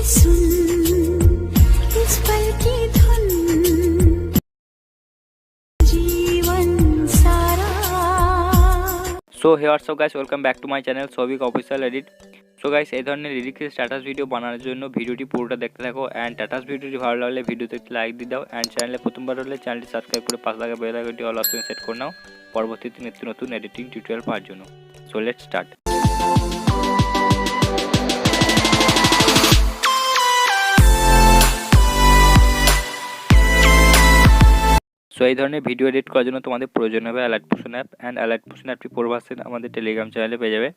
सुन इस पल की धुन जीवन सारा। So here so guys, welcome back to my channel Souvik official edit. So guys, এই ধরনের লিরিক্সের স্ট্যাটাস ভিডিও বানানোর জন্য ভিডিওটি পুরোটা দেখতে থাকো। অ্যান্ড স্ট্যাটাস ভিডিওটি ভালো লাগলে ভিডিওতে একটি লাইক দিয়ে দাও। অ্যান্ড চ্যানেলে প্রথমবার হলে চ্যানেলটি সাবস্ক্রাইব করে পাশে থাকা বেল আইকনটি অল অপশন সেট করে নাও পরবর্তীতে নিত্য নতুন এডিটিং টিউটোরিয়াল পাওয়ার জন্য। So let's start. সো এই ধরনের ভিডিও এডিট করার জন্য তোমাদের প্রয়োজন হবে alert potion app. And alert potion অ্যাপটি পুরো ভার্সন আমাদের টেলিগ্রাম চ্যানেলে পেয়ে যাবে।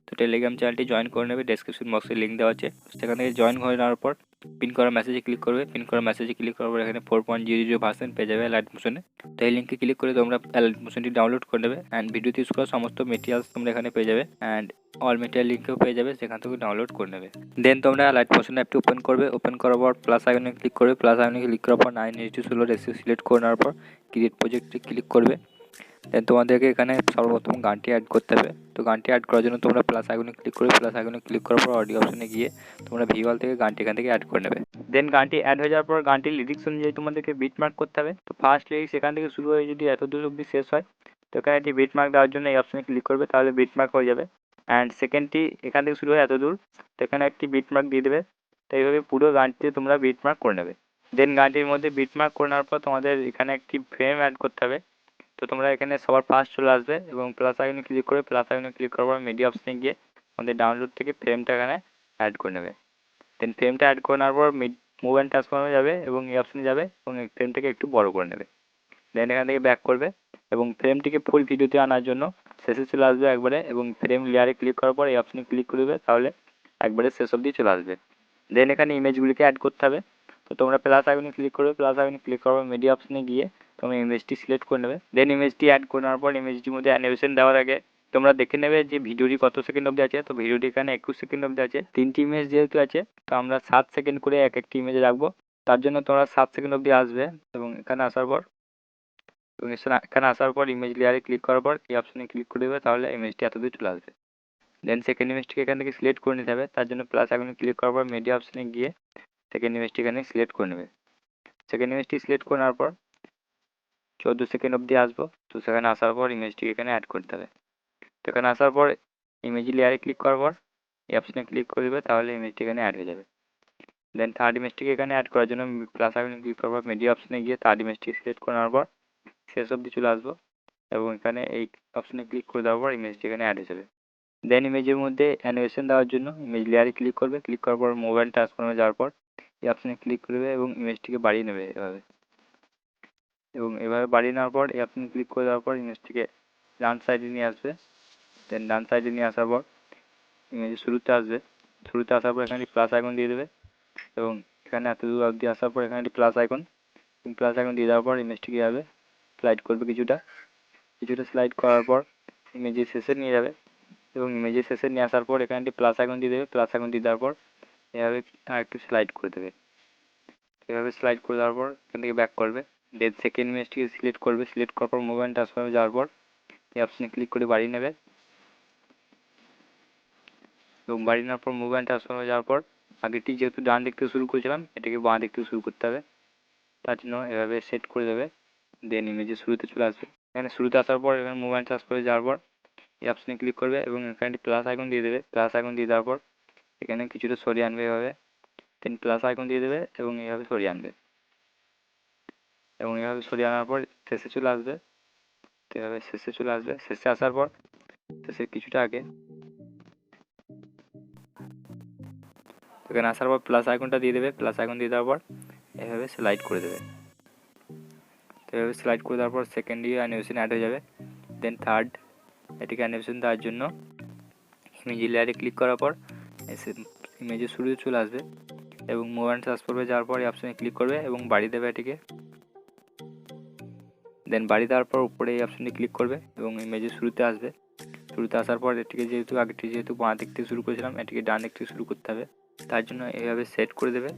তো টেলিগ্রাম চ্যানেলটি জয়েন করে নেবে, ডেসক্রিপশন বক্সে লিঙ্ক দেওয়া আছে। সেখান থেকে জয়েন করে নেওয়ার পর পিন করা মেসেজে ক্লিক করবে। পিন করা মেসেজে ক্লিক করার পর এখানে 4.00 ভার্সন পেয়ে যাবে অ্যালার্ট পোশনে। তো এই লিঙ্কে ক্লিক করে তোমরা অ্যালার্ট পোশনটি ডাউনলোড করে নেবে। অ্যান্ড ভিডিওতে ইউজ করা সমস্ত মেটেরিয়ালস তোমরা এখানে পেয়ে যাবে। অ্যান্ড অল মেটেরিয়াল লিঙ্কেও পেয়ে যাবে, সেখান থেকে ডাউনলোড করে নেবে। দেন তোমরা অ্যালার্ট পোশন অ্যাপটি ওপেন করবে। ওপেন করার পর প্লাস আইকনে ক্লিক করবে। প্লাস আইকনে ক্লিক করার পর 9:16 রেসিপি সিলেক্ট করে নেওয়ার পর ক্রিয়েট প্রজেক্টে ক্লিক করবে। দেন তোমাদেরকে এখানে সর্বপ্রথম গানটি অ্যাড করতে হবে। তো গানটি অ্যাড করার জন্য তোমরা প্লাস আইকনে ক্লিক করবে। প্লাস আইকনে ক্লিক করার পর অডিও অপশনে গিয়ে তোমরা ভিওয়াল থেকে গানটি এখান থেকে অ্যাড করে নেবে। দেন গানটি অ্যাড হয়ে যাওয়ার পর গানটির লিরিক্স অনুযায়ী তোমাদেরকে বিট মার্ক করতে হবে। তো ফার্স্ট লিরিক্স এখান থেকে শুরু হয়ে যদি এত দূর অবধি শেষ হয় তো এখানে একটি বিট মার্ক দেওয়ার জন্য এই অপশনে ক্লিক করবে, তাহলে বিট মার্ক হয়ে যাবে। অ্যান্ড সেকেন্ডটি এখান থেকে শুরু হয় এত দূর, তো এখানে একটি বিট মার্ক দিয়ে দেবে। তো এইভাবে পুরো গানটিতে তোমরা বিট মার্ক করে নেবে। দেন গানটির মধ্যে বিট মার্ক করে নেওয়ার পর তোমাদের এখানে একটি ফ্রেম অ্যাড করতে হবে। তো তোমরা এখানে সবার ফার্স্ট চলে আসবে এবং প্লাস আইকনে ক্লিক করে প্লাস আইকনে ক্লিক করার পর মিডিয়া অপশনে গিয়ে আমাদের ডাউনলোড থেকে ফ্রেমটা এখানে অ্যাড করে নেবে। দেন ফ্রেমটা অ্যাড করে নেওয়ার পর মুভ অ্যান্ড ট্রান্সফর্মে যাবে এবং এই অপশনে যাবে এবং এই ফ্রেমটাকে একটু বড় করে নেবে। দেন এখান থেকে ব্যাক করবে এবং ফ্রেমটিকে ফুল ভিডিওতে আনার জন্য শেষে চলে আসবে একবারে এবং ফ্রেম লেয়ারে ক্লিক করার পর এই অপশনে ক্লিক করবে, তাহলে একবারে শেষ অবধি চলে আসবে। দেন এখানে ইমেজগুলিকে অ্যাড করতে হবে। তো তোমরা প্লাস আইকনে ক্লিক করবে। প্লাস আইকনে ক্লিক করার পর মিডিয়া অপশনে গিয়ে তোমরা ইমেজটি সিলেক্ট করে নেবে। দেন ইমেজটি অ্যাড করে নেওয়ার পর ইমেজটির মধ্যে অ্যানিমেশন দেওয়ার আগে তোমরা দেখে নেবে যে ভিডিওটি কত সেকেন্ড অবধি আছে। তো ভিডিওটি এখানে 21 সেকেন্ড অবধি আছে। 3টি ইমেজ যেহেতু আছে তো আমরা 7 সেকেন্ড করে এক একটি ইমেজ রাখবো। তার জন্য তোমরা 7 সেকেন্ড অবধি আসবে এবং এখানে আসার পর ইমেজ লেয়ারে ক্লিক করার পর এই অপশনে ক্লিক করে দেবে, তাহলে ইমেজটি এতদূর চলে আসবে। দেন সেকেন্ড ইমেজটিকে এখান থেকে সিলেক্ট করে নিতে হবে। তার জন্য প্লাস আইকনে ক্লিক করার পর মিডিয়া অপশনে গিয়ে সেকেন্ড ইমেজটি এখানে সিলেক্ট করে নেবে। সেকেন্ড ইমেজটি সিলেক্ট করে নেওয়ার পর 14 সেকেন্ড অবধি আসবো। তো সেখানে আসার পর ইমেজটিকে এখানে অ্যাড করতে হবে। তো এখানে আসার পর ইমেজ লেয়ারে ক্লিক করার পর এই অপশনে ক্লিক করে দেবে, তাহলে ইমেজটি এখানে অ্যাড হয়ে যাবে। দেন থার্ড ইমেজটিকে এখানে অ্যাড করার জন্য প্লাস আইকনে ক্লিক করার পর মিডিয়া অপশনে গিয়ে থার্ড ইমেজটি সিলেক্ট করে নেওয়ার পর শেষ অবধি চলে আসবো এবং এখানে এই অপশনে ক্লিক করে দেওয়ার পর ইমেজটি এখানে অ্যাড হয়ে যাবে। দেন ইমেজের মধ্যে অ্যানিমেশন দেওয়ার জন্য ইমেজ লেয়ারে ক্লিক করবে। ক্লিক করার পর মোবাইল ট্রান্সফর্মে যাওয়ার পর এই অপশনে ক্লিক করবে এবং ইমেজটিকে বাড়িয়ে নেবে এভাবে। এবং এভাবে বাড়িয়ে নেওয়ার পর এই অপশনে ক্লিক করে দেওয়ার পর ইমেজটিকে ডান সাইডে নিয়ে আসবে। দেন ডান সাইডে নিয়ে আসার পর ইমেজের শুরুতে আসবে। শুরুতে আসার পর এখানে প্লাস আইকন দিয়ে দেবে এবং এখানে এত দূর অবধি আসার পর এখানে একটি প্লাস আইকন দিয়ে দেওয়ার পর ইমেজটিকে যাবে স্লাইড করবে কিছুটা স্লাইড করার পর ইমেজের শেষে নিয়ে যাবে এবং ইমেজের শেষে নিয়ে আসার পর এখানে একটি প্লাস আইকন দিয়ে দেবে। প্লাস আইকন দিয়ে দেওয়ার পর এভাবে আর একটু স্লাইড করে দেবে। এভাবে স্লাইড করে দেওয়ার পর এখান থেকে ব্যাক করবে। দেন সেকেন্ড ইমেজটিকে সিলেক্ট করবে। সিলেক্ট করার পর মোবাইল ট্রান্সফর্মে যাওয়ার পর এই অপশনে ক্লিক করে বাড়িয়ে নেবে এবং বাড়িয়ে নেওয়ার পর মোবাইল ট্রান্সফর্মে যাওয়ার পর আগেরটি যেহেতু ডান দিক থেকে শুরু করেছিলাম এটাকে বাঁ দিক থেকে শুরু করতে হবে। তার জন্য এভাবে সেট করে দেবে। দেন ইমেজের শুরুতে চলে আসবে। এখানে শুরুতে আসার পর এখানে মোবাইল ট্রান্সফারে যাওয়ার পর এই অপশনে ক্লিক করবে এবং এখানে প্লাস আইকন দিয়ে দেবে। প্লাস আইকন দিয়ে দেওয়ার পর এখানে কিছুটা সরিয়ে আনবে এভাবে। দেন প্লাস আইকন দিয়ে দেবে এবং এইভাবে সরিয়ে আনবে এবং এইভাবে সরিয়ে আনার পর শেষে চলে আসবে। তো এভাবে শেষে আসার পর শেষের কিছুটা আগে এখানে আসার পর প্লাস আইকনটা দিয়ে দেবে। প্লাস আইকন দিয়ে দেওয়ার পর এভাবে স্লাইড করে দেবে। তো এভাবে স্লাইড করে দেওয়ার পর সেকেন্ড অ্যানিমেশন অ্যাড হয়ে যাবে। দেন থার্ড এটিকে অ্যানিমেশন দেওয়ার জন্য ইমেজ লেয়ারে ক্লিক করার পর ইমেজের শুরুতে চলে আসবে এবং মুভ অ্যান্ড ট্রান্সফর্মে যাওয়ার পর এই অপশনে ক্লিক করবে এবং বাড়িয়ে দেবে এটিকে। দেন বাড়িয়ে দেওয়ার পর উপরে এই অপশনে ক্লিক করবে এবং ইমেজের শুরুতে আসবে। শুরুতে আসার পর এটিকে যেহেতু বাঁ দিক থেকে শুরু করেছিলাম এটিকে ডান দিক থেকে শুরু করতে হবে। তার জন্য এইভাবে সেট করে দেবে।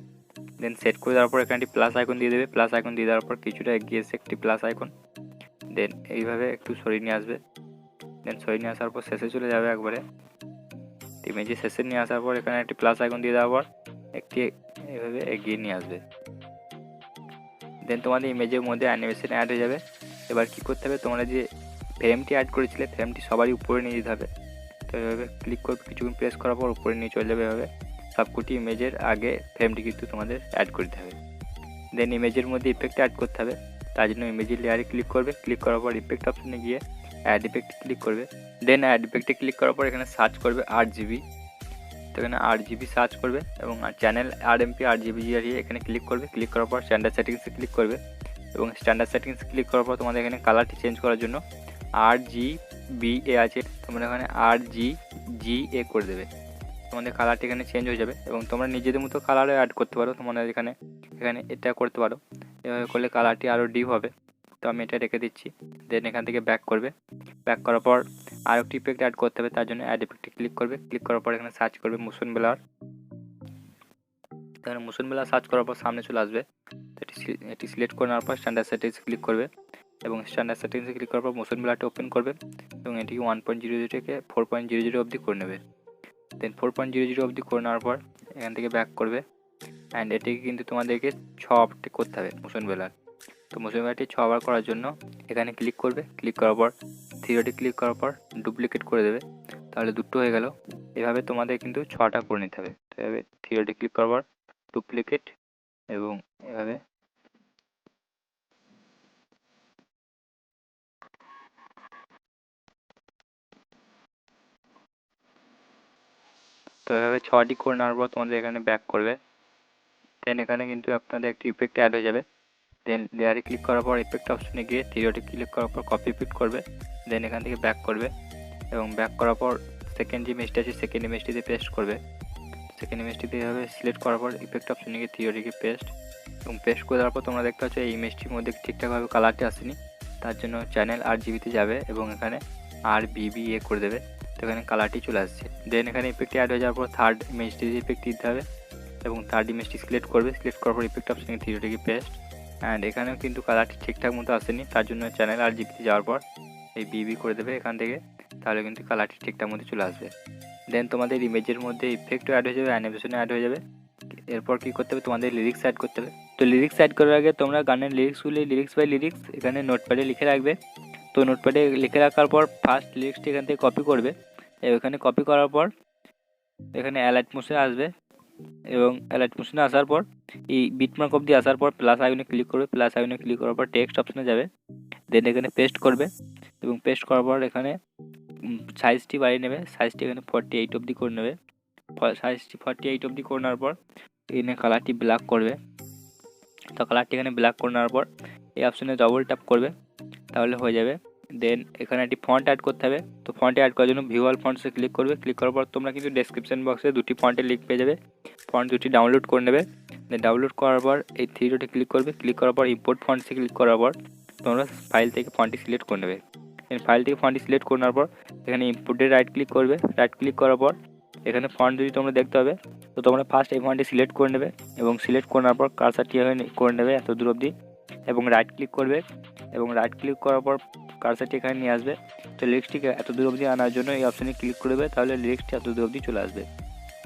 দেন সেট করে দেওয়ার পর এখানে একটি প্লাস আইকন দিয়ে দেবে। প্লাস আইকন দিয়ে দেওয়ার পর কিছুটা এগিয়ে এসে একটি প্লাস আইকন দেন এইভাবে একটু সরিয়ে নিয়ে আসবে। দেন সরিয়ে নিয়ে আসার পর শেষে চলে যাবে একবারে। ইমেজে শেষে নিয়ে আসার পর এখানে একটি প্লাস আইকন দিয়ে দেওয়ার পর একটি এভাবে এগিয়ে নিয়ে আসবে। দেন তোমাদের ইমেজের মধ্যে অ্যানিমেশন অ্যাড হয়ে যাবে। এবার কী করতে হবে, তোমরা যে ফ্রেমটি অ্যাড করেছিলে ফ্রেমটি সবারই উপরে নিয়ে যেতে হবে। তো এভাবে ক্লিক করবে, কিছুক্ষণ প্রেস করার পর উপরে নিয়ে চলে যাবে। এভাবে সবকটি ইমেজের আগে ফ্রেমটি কিন্তু তোমাদের অ্যাড করতে হবে। দেন ইমেজের মধ্যে ইফেক্ট অ্যাড করতে হবে। তার জন্য ইমেজের লেয়ারে ক্লিক করবে, ক্লিক করার পর ইফেক্ট অপশনে গিয়ে অ্যাড ইফেক্টে ক্লিক করবে। দেন অ্যাড ইফেক্টে ক্লিক করার পর এখানে সার্চ করবে RGB। তো এখানে RGB সার্চ করবে এবং চ্যানেল RMP RGB এখানে ক্লিক করবে। ক্লিক করার পর স্ট্যান্ডার্ড সেটিংসে ক্লিক করবে এবং স্ট্যান্ডার্ড সেটিংসে ক্লিক করার পর তোমাদের এখানে কালারটি চেঞ্জ করার জন্য RGBA আছে, তোমরা এখানে RGGA করে দেবে। তোমাদের কালারটি এখানে চেঞ্জ হয়ে যাবে এবং তোমরা নিজেদের মতো কালারও অ্যাড করতে পারো। তোমাদের এখানে এটা করতে পারো। এভাবে করলে কালারটি আরও ডিপ হবে। তো আমি এটা রেখে দিচ্ছি। দেন এখান থেকে ব্যাক করবে। ব্যাক করার পর আর একটি ইফেক্ট অ্যাড করতে হবে। তার জন্য অ্যাড ইফেক্টে ক্লিক করবে। ক্লিক করার পর এখানে সার্চ করবে মোশন ব্লার। এখানে মোশন ব্লার সার্চ করার পর সামনে চলে আসবে। এটি সিলেক্ট করে নেওয়ার পর স্ট্যান্ডার্ড সেটিংসে ক্লিক করবে এবং স্ট্যান্ডার্ড সেটিংসে ক্লিক করার পর মোশন ব্লারটা ওপেন করবে এবং এটিকে 1.00 থেকে 4.00 অবধি করে নেবে। দেন 4.00 অবধি করে নেওয়ার পর এখান থেকে ব্যাক করবে অ্যান্ড এটিকে কিন্তু তোমাদেরকে 6 করতে হবে মোশন ব্লার। তো মোশন ব্লারটি 6 বার করার জন্য এখানে ক্লিক করবে। ক্লিক করার পর থ্রিডে ক্লিক করার পর ডুপ্লিকেট করে দেবে, তাহলে দুটো হয়ে গেল। এভাবে তোমাদের কিন্তু 6টা করে নিতে হবে। তো এভাবে থ্রিডে ক্লিক করার পর ডুপ্লিকেট এবং এভাবে তো এভাবে 6টি করে নেওয়ার পর তোমাদের এখানে ব্যাক করবে। দেন এখানে কিন্তু আপনাদের একটি ইফেক্ট অ্যাড হয়ে যাবে। দেন লেয়ারে ক্লিক করার পর ইফেক্ট অপশনে গিয়ে থ্রিডে ক্লিক করার পর কপি ইফেক্ট করবে। দেন এখান থেকে ব্যাক করবে এবং ব্যাক করার পর সেকেন্ড যে ইমেজটি আছে সেকেন্ড ইমেজটিতে পেস্ট করবে। সেকেন্ড ইমেজটিতে এভাবে সিলেক্ট করার পর ইফেক্ট অপশনে গিয়ে থ্রিডে পেস্ট এবং পেস্ট করে দেওয়ার পর তোমরা দেখতে পাচ্ছ এই ইমেজটির মধ্যে ঠিকঠাকভাবে কালারটি আসেনি। তার জন্য চ্যানেল RGBতে যাবে এবং এখানে RBBA করে দেবে। তো এখানে কালারটি চলে আসছে। দেন এখানে ইফেক্টটি অ্যাড হয়ে যাওয়ার পর থার্ড ইমেজটিতে ইফেক্ট দিতে হবে এবং থার্ড ইমেজটি সিলেক্ট করবে। সিলেক্ট করার পর ইফেক্ট অপশনে থ্রিডে পেস্ট অ্যান্ড এখানেও কিন্তু কালারটি ঠিকঠাক মতো আসেনি। তার জন্য চ্যানেল RGBতে যাওয়ার পর এই BB করে দেবে এখান থেকে, তাহলে কিন্তু কালারটি ঠিকঠাক মতো চলে আসবে। দেন তোমাদের ইমেজের মধ্যে ইফেক্টও অ্যাড হয়ে যাবে, অ্যানিমেশন অ্যাড হয়ে যাবে। এরপর কী করতে হবে, তোমাদের লিরিক্স অ্যাড করতে হবে। তো লিরিক্স অ্যাড করার আগে তোমরা গানের লিরিক্সগুলি লিরিক্স বাই লিরিক্স এখানে নোটপ্যাডে লিখে রাখবে। তো নোটপ্যাডে লিখে রাখার পর ফার্স্ট লিরিক্সটি এখান থেকে কপি করবে। এখানে কপি করার পর এখানে অ্যালাইট মোশনে আসবে এবং অ্যালাইট মোশনে আসার পর এই বিটমার্ক অবধি আসার পর প্লাস আইকনে ক্লিক করবে। প্লাস আইকনে ক্লিক করার পর টেক্সট অপশনে যাবে। দেন এখানে পেস্ট করবে এবং পেস্ট করার পর এখানে সাইজটি বাড়িয়ে নেবে। সাইজটি এখানে 48 অবধি করে নেবে। সাইজটি 48 অবধি করে নেওয়ার পর এখানে কালারটি ব্ল্যাক করবে। তো কালারটি এখানে ব্ল্যাক করে নেওয়ার পর এই অপশনে ডবল ট্যাপ করবে, তাহলে হয়ে যাবে। দেন এখানে একটি ফন্ট অ্যাড করতে হবে। তো ফন্টে অ্যাড করার জন্য ভিউয়াল ফন্টসে ক্লিক করবে। ক্লিক করার পর তোমরা কিন্তু ডেসক্রিপশন বক্সে দুটি ফন্টের লিঙ্ক পেয়ে যাবে। ফন্ট দুটি ডাউনলোড করে নেবে। দেন ডাউনলোড করার পর এই থ্রিডে ক্লিক করবে। ক্লিক করার পর ইম্পোর্ট ফন্টসে ক্লিক করার পর তোমরা ফাইল থেকে ফন্টটি সিলেক্ট করে নেবে। ফাইল থেকে ফন্টটি সিলেক্ট করে নেওয়ার পর এখানে ইম্পোর্টে রাইট ক্লিক করবে। রাইট ক্লিক করার পর এখানে ফন্ট যদি তোমরা দেখতে হবে, তো তোমরা ফার্স্ট এই ফন্টটি সিলেক্ট করে নেবে এবং সিলেক্ট করার পর কার্সারটি এখানে করে নেবে এত দূর অবধি এবং রাইট ক্লিক করবে এবং রাইট ক্লিক করার পর কার্সারটি এখানে নিয়ে আসবে। তো লিরিক্সটিকে এত দূর অবধি আনার জন্য এই অপশানে ক্লিক করবে, তাহলে লিরিক্সটি এত দূর অবধি চলে আসবে।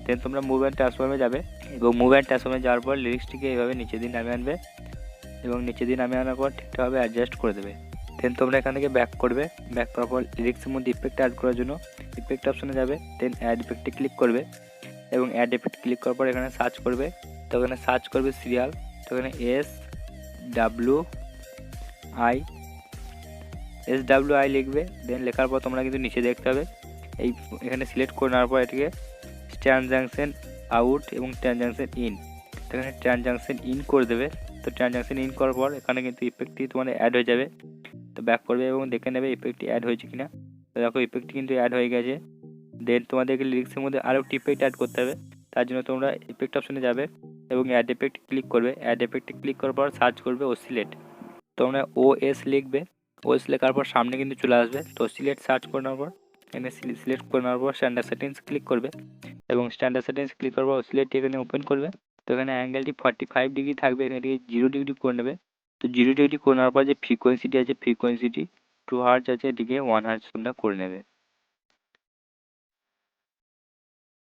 দেন তোমরা মুভ অ্যান্ড ট্রান্সফর্মে যাবে এবং মুভ অ্যান্ড ট্রান্সফর্মে যাওয়ার পর লিরিক্সটিকে এইভাবে নিচে দিন নামিয়ে আনবে এবং নিচে দিন নামিয়ে আনার পর ঠিকঠাকভাবে অ্যাডজাস্ট করে দেবে। দেন তোমরা এখান থেকে ব্যাক করবে। ব্যাক করার পর লিরিক্সের মধ্যে ইফেক্ট অ্যাড করার জন্য ইফেক্ট অপশনে যাবে। দেন অ্যাড ইফেক্টে ক্লিক করবে এবং অ্যাড ইফেক্ট ক্লিক করার পর এখানে সার্চ করবে। তো এখানে সার্চ করবে সিরিয়াল। তো এখানে SWI লিখবে। দেন লেখার পর তোমরা কিন্তু নিচে দেখতে হবে এই এখানে সিলেক্ট করে নেওয়ার পর এটিকে ট্রানজাকশন আউট এবং ট্রানজাকশন ইন, তো এখানে ট্রানজাকশন ইন করে দেবে। তো ট্রানজাকশন ইন করার পর এখানে কিন্তু ইফেক্টটি তোমাদের অ্যাড হয়ে যাবে। তো ব্যাক করবে এবং দেখে নেবে ইফেক্টটি অ্যাড হয়েছে কিনা। তো দেখো ইফেক্টটি কিন্তু অ্যাড হয়ে গেছে। দেন তোমাদেরকে লিরিক্সের মধ্যে আরও একটি ইফেক্ট অ্যাড করতে হবে। তার জন্য তোমরা ইফেক্ট অপশনে যাবে এবং অ্যাড ইফেক্ট ক্লিক করবে। অ্যাড ইফেক্টে ক্লিক করার পর সার্চ করবে অসিলেট। তোমরা OS লিখবে। OS লেখার পর সামনে কিন্তু চলে আসবে। তো অসিলেট সার্চ করে নেওয়ার পর এখানে সিলেক্ট করে নেওয়ার পর স্ট্যান্ডার্ড সেটিংস ক্লিক করবে এবং স্ট্যান্ডার্ড সেটিংস ক্লিক করার পর অসিলেটটি এখানে ওপেন করবে। তো এখানে অ্যাঙ্গেলটি 45 ডিগ্রি থাকবে, এখানে 0 ডিগ্রি করে নেবে। তো 0 ডিগ্রি করে নেওয়ার পর যে ফ্রিকোয়েন্সিটি আছে ফ্রিকোয়েন্সিটি 2 হার্জ আছে, এটিকে 1 হার্জ তোমরা করে নেবে।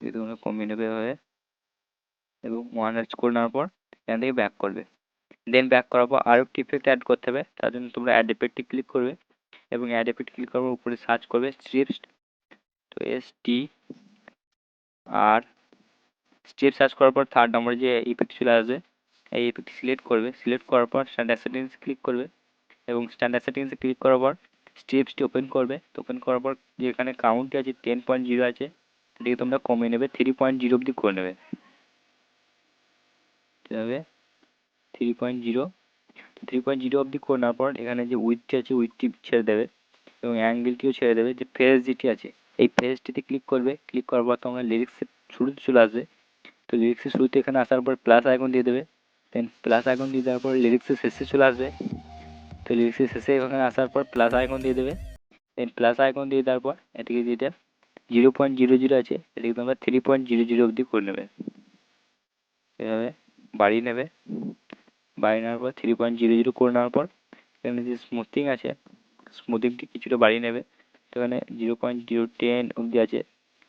তোমরা কমিয়ে নেবে এভাবে। এবং 1 করে নেওয়ার পর এখান থেকে ব্যাক করবে। দেন ব্যাক করার পর আরও একটি ইফেক্ট অ্যাড করতে হবে, তার জন্য তোমরা অ্যাড ইফেক্টে ক্লিক করবে এবং অ্যাড ইফেক্ট ক্লিক করার পর উপরে সার্চ করবে স্ট্রিপস, তো STR স্ট্রিপ সার্চ করার পর 3rd নম্বরে যে ইফেক্ট চলে আসবে এই ইফেক্ট সিলেক্ট করবে। সিলেক্ট করার পর স্ট্যান্ডার্ড সেটিংস ক্লিক করবে এবং স্ট্যান্ডার্ড সেটিংসে ক্লিক করার পর স্ট্রিপসটি ওপেন করবে। তো ওপেন করার পর যেখানে কাউন্ট আছে 10.0 আছে সেটিকে তোমরা কমিয়ে নেবে, 3.0 অবধি করে নেবে। এভাবে 3.0 অবধি করে নেওয়ার পর এখানে যে উইথটি আছে উইথটি ছেড়ে দেবে এবং অ্যাঙ্গেলটিও ছেড়ে দেবে। যে ফেজ যেটি আছে এই ফেজটিতে ক্লিক করবে। ক্লিক করার পর তোমরা লিরিক্সের শুরুতে চলে আসবে। তো লিরিক্সের শুরুতে এখানে আসার পর প্লাস আইকন দিয়ে দেবে। দেন প্লাস আইকন দিয়ে দেওয়ার পর লিরিক্সের শেষে চলে আসবে। তো লিরিক্সের শেষে এখানে আসার পর প্লাস আইকন দিয়ে দেবে। দেন প্লাস আইকন দিয়ে দেওয়ার পর এটিকে যেটা 0.00 আছে এটিকে তোমরা 3.00 অবধি করে নেবে। এভাবে বাড়িয়ে নেবে। বাড়িয়ে নেওয়ার পর 3.00 করে নেওয়ার পর এখানে যে স্মুথিং আছে স্মুথিংটি কিছুটা বাড়িয়ে নেবে। তো এখানে 0.010 অবধি আছে,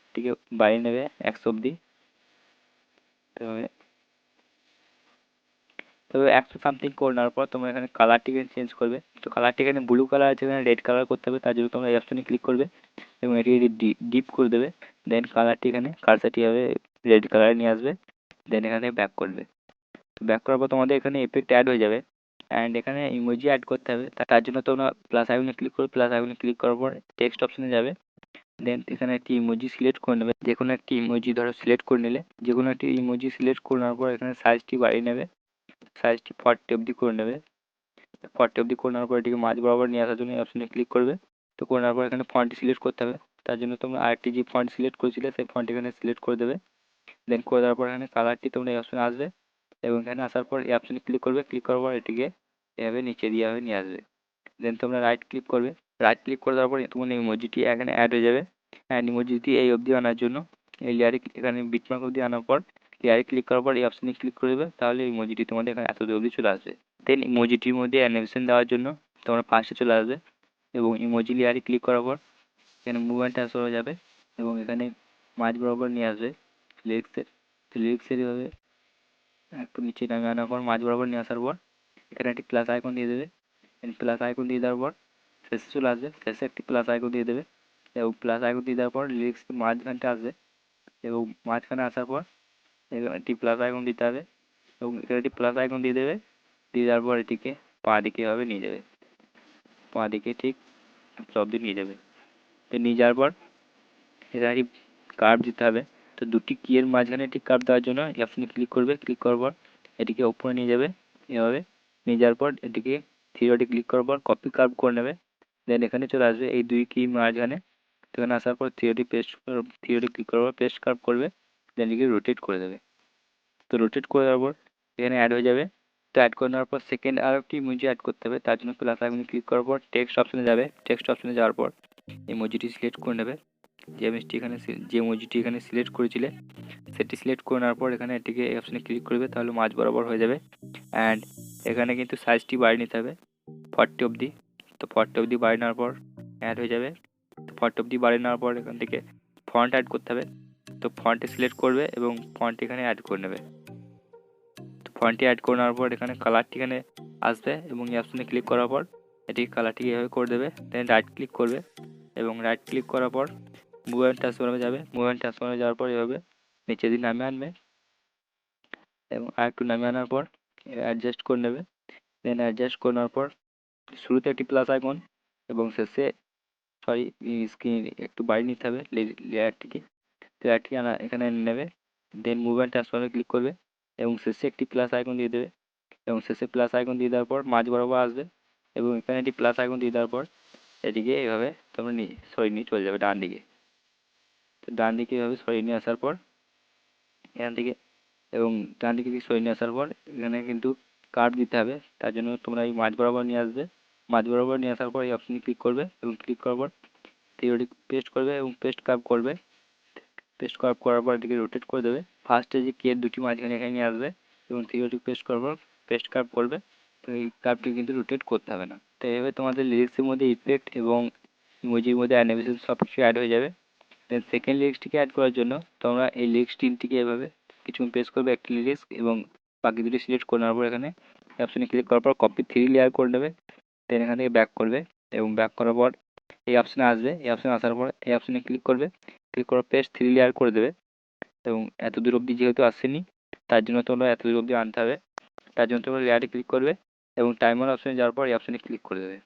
এটিকে বাড়িয়ে নেবে 100 অবধি। তবে 100 সামথিং করে নেওয়ার পর তোমরা এখানে কালারটিকে চেঞ্জ করবে। তো কালারটি এখানে ব্লু কালার আছে, এখানে রেড কালার করতে হবে, তার জন্য তোমরা এই অপশনে ক্লিক করবে এবং এটিকে ডিপ করে দেবে। দেন কালারটি এখানে কার্সারটি হবে রেড কালারে নিয়ে আসবে। দেন এখানে ব্যাক করবে। তো ব্যাক করার পর তোমাদের এখানে এফেক্ট অ্যাড হয়ে যাবে অ্যান্ড এখানে ইমোজি অ্যাড করতে হবে। তার জন্য তোমরা প্লাস আইকনে ক্লিক করবে। প্লাস আইকনে ক্লিক করার পর টেক্সট অপশনে যাবে। দেন এখানে একটি ইমোজি সিলেক্ট করে নেবে, যে কোনো একটি ইমোজি ধরো সিলেক্ট করে নিলে। যে কোনো একটি ইমোজি সিলেক্ট করে নেওয়ার পর এখানে সাইজটি বাড়িয়ে নেবে, সাইজটি 40 অবধি করে নেবে। 40 অবধি করে নেওয়ার পর এটিকে মাঝ বরাবর নিয়ে আসার জন্য এই অপশনে ক্লিক করবে। তো করে নেওয়ার পর এখানে ফন্টটি সিলেক্ট করতে হবে, তার জন্য তোমরা আরেকটি যে ফন্ট সিলেক্ট করেছিলে সেই ফন্ট এখানে সিলেক্ট করে দেবে। দেন করে দেওয়ার পর এখানে কালারটি তোমরা এই অপশনে আসবে এবং এখানে আসার পর এই অপশনে ক্লিক করবে। ক্লিক করার পর এটিকে এভাবে নিচে দিয়ে এভাবে নিয়ে আসবে। দেন তোমরা রাইট ক্লিক করবে। রাইট ক্লিক করে দেওয়ার পর তোমার ইমোজিটি এখানে অ্যাড হয়ে যাবে। অ্যান্ড ইমোজিটি এই অবধি আনার জন্য এই লেয়ারে এখানে বিটমার্ক অবধি আনার পর লেয়ারে ক্লিক করার পর এই অপশনে ক্লিক করে দেবে, তাহলে ইমোজিটি তোমাদের এখানে এত অবধি চলে আসবে। দেন ইমোজিটির মধ্যে অ্যানিমেশন দেওয়ার জন্য তোমরা পাশে চলে আসবে এবং ইমোজি লেয়ারে ক্লিক করার পর এখানে মুভমেন্ট ট্রান্সফার হয়ে যাবে এবং এখানে মাঝ বরাবর নিয়ে আসবে লিরিক্সের। তো লিরিক্সের এভাবে একটু নিচে নামিয়ে আনার পর মাঝ বরাবর নিয়ে আসার পর এখানে একটি প্লাস আইকন দিয়ে দেবে। প্লাস আইকন দিয়ে দেওয়ার পর শেষে চলে আসবে, শেষে একটি প্লাস আইকন দিয়ে দেবে এবং প্লাস আইকন দিয়ে দেওয়ার পর লিরিক্স মাঝখানটা আসবে এবং মাঝখানে আসার পর এখানে একটি প্লাস আইকন দিতে হবে এবং এখানে একটি প্লাস আইকন দিয়ে দেবে। দিয়ে দেওয়ার পর এটিকে পা দিকে এভাবে নিয়ে যাবে, পা দিকে ঠিক সব দিক নিয়ে যাবে। তো নিয়ে যাওয়ার পর এখানে একটি কার্ভ দিতে হবে। তো দুটি কি এর মাঝখানে একটি কার্ভ দেওয়ার জন্য এই অপশনে ক্লিক করবে। ক্লিক করার পর এটিকে উপরে নিয়ে যাবে এভাবে। নিয়ে যাওয়ার পর এটিকে থ্রি ডটে ক্লিক করার পর কপি কার্ভ করে নেবে। দেন এখানে চলে আসবে এই দুই কি মাঝখানে। তো এখানে আসার পর থ্রি ডটে ক্লিক করার পর পেস্ট কার্ভ করবে। দেন এটিকে রোটেট করে দেবে। তো রোটেট করে দেওয়ার পর এখানে অ্যাড হয়ে যাবে। তো অ্যাড করে নেওয়ার পর সেকেন্ড আর একটি ইমোজি অ্যাড করতে হবে, তার জন্য প্লাস আইকনে ক্লিক করার পর টেক্সট অপশনে যাবে। টেক্সট অপশনে যাওয়ার পর ইমোজিটি সিলেক্ট করে নেবে। যে ইমেজটি এখানে যে ইমোজিটি এখানে সিলেক্ট করেছিলে সেটি সিলেক্ট করে নেওয়ার পর এখানে এটিকে এই অপশনে ক্লিক করবে, তাহলে মাঝ বরাবর হয়ে যাবে। অ্যান্ড এখানে কিন্তু সাইজটি বাড়িয়ে নিতে হবে 40 অবধি। তো 40 অবধি বাড়িয়ে নেওয়ার পর অ্যাড হয়ে যাবে। তো 40 অবধি বাড়িয়ে নেওয়ার পর এখান থেকে ফন্ট অ্যাড করতে হবে। তো ফন্টে সিলেক্ট করবে এবং ফন্ট এখানে অ্যাড করে নেবে। তো ফন্টটি অ্যাড করে নেওয়ার পর এখানে কালারটি এখানে আসবে এবং এই অপশনে ক্লিক করার পর এটি কালারটিকে এভাবে করে দেবে। দেন রাইট ক্লিক করবে এবং রাইট ক্লিক করার পর মুভমেন্ট ট্রান্সফর্মে যাবে। মুভমেন্ট ট্রান্সফর্মে যাওয়ার পর এভাবে নিচে দিয়ে নামিয়ে আনবে এবং আরেকটু নামিয়ে আনার পর অ্যাডজাস্ট করে নেবে। দেন অ্যাডজাস্ট করে নেওয়ার পর শুরুতে একটি প্লাস আইকন এবং শেষে স্ক্রিন একটু বাড়িয়ে নিতে হবে লেয়ারটিকে। লেয়ারটি এখানে নেবে। দেন মুভমেন্ট ট্রান্সফর্মে ক্লিক করবে এবং শেষে একটি প্লাস আইকন দিয়ে দেবে এবং শেষে প্লাস আইকন দিয়ে দেওয়ার পর মাঝ বরাবর আসবে এবং এখানে একটি প্লাস আইকন দিয়ে দেওয়ার পর এটিকে এভাবে তোমরা সরিয়ে নিয়ে চলে যাবে ডান দিকে। তো ডান দিকে এভাবে সরিয়ে নিয়ে আসার পর এখান থেকে এবং ডান দিকে সরিয়ে নিয়ে আসার পর এখানে কিন্তু কার্ভ দিতে হবে, তার জন্য তোমরা এই মাঝ বরাবর নিয়ে আসবে। মাঝ বরাবর নিয়ে আসার পর এই অপশনে ক্লিক করবে এবং ক্লিক করার পর থিওরিটিক পেস্ট করবে এবং পেস্ট কার্ভ করবে। পেস্ট কার্ভ করার পর এটিকে রোটেট করে দেবে। ফার্স্টে যে কের দুটি মাঝখানে এখানে নিয়ে আসবে এবং থিওরিটিক পেস্ট করার পর পেস্ট কার্ভ করবে। তো এই কার্ভটি কিন্তু রোটেট করতে হবে না। তো এভাবে তোমাদের লিরিক্সের মধ্যে ইফেক্ট এবং ইমোজির মধ্যে অ্যানিমেশন সব কিছু অ্যাড হয়ে যাবে। দেন সেকেন্ড লিরিক্সটিকে অ্যাড করার জন্য তোমরা এই লিরিক্স তিনটিকে এভাবে কিছুক্ষণ প্রেস করবে একটি লিরিক্স এবং বাকি দুটি সিলেক্ট করে নেওয়ার পর এখানে এই অপশনে ক্লিক করার পর কপি 3 লেয়ার করে নেবে। দেন এখান থেকে ব্যাক করবে এবং ব্যাক করার পর এই অপশনে আসবে। এই অপশনে আসার পর এই অপশনে ক্লিক করবে, ক্লিক করার পেস্ট 3 লেয়ার করে দেবে এবং এত দূর অবধি যেহেতু আসেনি তার জন্য তোমরা এত দূর অবধি আনতে হবে। তার জন্য তোমরা লেয়ারে ক্লিক করবে এবং টাইমার অপশনে যাওয়ার পর এই অপশনে ক্লিক করে দেবে।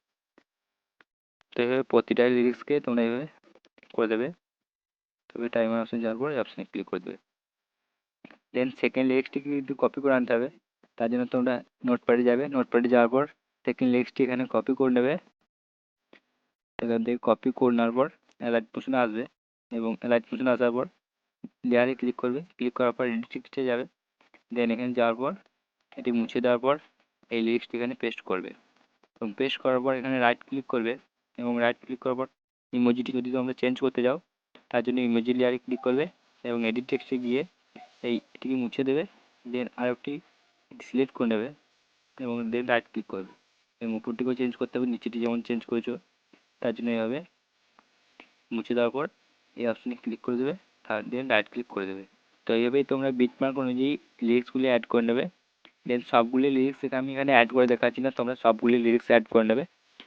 তো এইভাবে প্রতিটা লিরিক্সকে তোমরা এইভাবে করে দেবে। তবে টাইমার অপশনে যাওয়ার পর এই অপশনে ক্লিক করে দেবে। দেন সেকেন্ড লিরিক্সটিকে কিন্তু কপি করে আনতে হবে। তার জন্য তোমরা নোটপ্যাডে যাবে, নোটপ্যাডে যাওয়ার পর সেকেন্ড লিরিক্সটি এখানে কপি করে নেবে। এখান থেকে কপি করে নেওয়ার পর অ্যালাইট পোর্শনে আসবে এবং অ্যালাইট পোর্শনে আসার পর লেয়ারে ক্লিক করবে, ক্লিক করার পর এডিট টেক্সটে যাবে। দেন এখানে যাওয়ার পর এটি মুছে দেওয়ার পর এই লিরিক্সটি এখানে পেস্ট করবে এবং পেস্ট করার পর এখানে রাইট ক্লিক করবে এবং রাইট ক্লিক করার পর ইমোজিটি যদি তোমরা চেঞ্জ করতে যাও তার জন্য ইমোজি লেয়ারে ক্লিক করবে এবং এডিট টেক্সটে গিয়ে এটিকে মুছে দেবে। দেন আরেকটি সিলেক্ট করে নেবে এবং দেন রাইট ক্লিক করবে এবং উপরটিকেও চেঞ্জ করতে হবে, নিচেটি যেমন চেঞ্জ করেছো তার জন্য এইভাবে মুছে দেওয়ার পর এই অপশনে ক্লিক করে দেবে, তার দেন রাইট ক্লিক করে দেবে। তো এইভাবেই তোমরা বিটমার্ক অনুযায়ী লিরিক্সগুলি অ্যাড করে নেবে। দেন সবগুলি লিরিক্স আমি এখানে অ্যাড করে দেখাচ্ছি না, তোমরা সবগুলি লিরিক্স অ্যাড করে নেবে।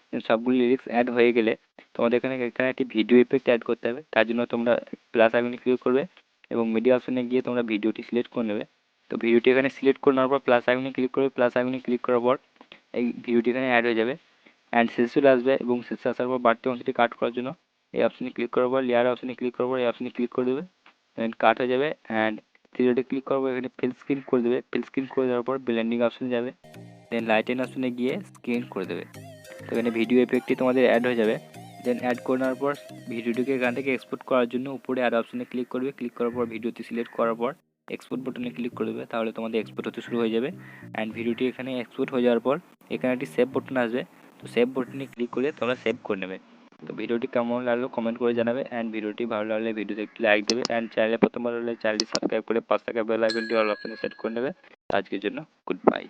দেন সবগুলি লিরিক্স অ্যাড হয়ে গেলে তোমাদের এখানে একটি ভিডিও ইফেক্ট অ্যাড করতে হবে। তার জন্য তোমরা প্লাস আইকনে ক্লিক করবে এবং মিডিয়া অপশনে গিয়ে তোমরা ভিডিওটি সিলেক্ট করে নেবে। তো ভিডিওটি এখানে সিলেক্ট করে নেওয়ার পর প্লাস আইকনে ক্লিক করবে, প্লাস আইকনে ক্লিক করার পর এই ভিডিওটি এখানে অ্যাড হয়ে যাবে অ্যান্ড শেষে চলে আসবে এবং শেষে আসার পর বাড়তি অংশটি কাট করার জন্য এই অপশনে ক্লিক করার পর লেয়ার অপশনে ক্লিক করার পর এই অপশনে ক্লিক করে দেবে। দেন কাট হয়ে যাবে অ্যান্ড থ্রিডে ক্লিক করবো, এখানে ফিল স্ক্রিন করে দেবে। ফিল স্ক্রিন করে দেওয়ার পর ব্লেন্ডিং অপশনে যাবে, দেন লাইটেন অপশনে গিয়ে স্ক্রিন করে দেবে। তো এখানে ভিডিও এফেক্টটি তোমাদের অ্যাড হয়ে যাবে। দেন অ্যাড করে নেওয়ার পর ভিডিওটিকে এখান থেকে এক্সপোর্ট করার জন্য উপরে অ্যাড অপশনে ক্লিক করবে, ক্লিক করার পর ভিডিওটি সিলেক্ট করার পর এক্সপোর্ট বাটনে ক্লিক করে দেবে, তাহলে তোমাদের এক্সপোর্ট হতে শুরু হয়ে যাবে। অ্যান্ড ভিডিওটি এখানে এক্সপোর্ট হয়ে যাওয়ার পর এখানে একটি সেভ বাটন আসবে, তো সেভ বাটনে ক্লিক করে তোমরা সেভ করে নেবে। তো ভিডিওটি কেমন লাগলো কমেন্ট করে জানাবে অ্যান্ড ভিডিওটি ভালো লাগলে ভিডিওতে একটি লাইক দেবে অ্যান্ড চ্যানেলে প্রথমবার হলে চ্যানেলটি সাবস্ক্রাইব করে পাঁচ টাকা বেল আইকনটি অল অপশনে সেট করে নেবে। আজকের জন্য গুড বাই।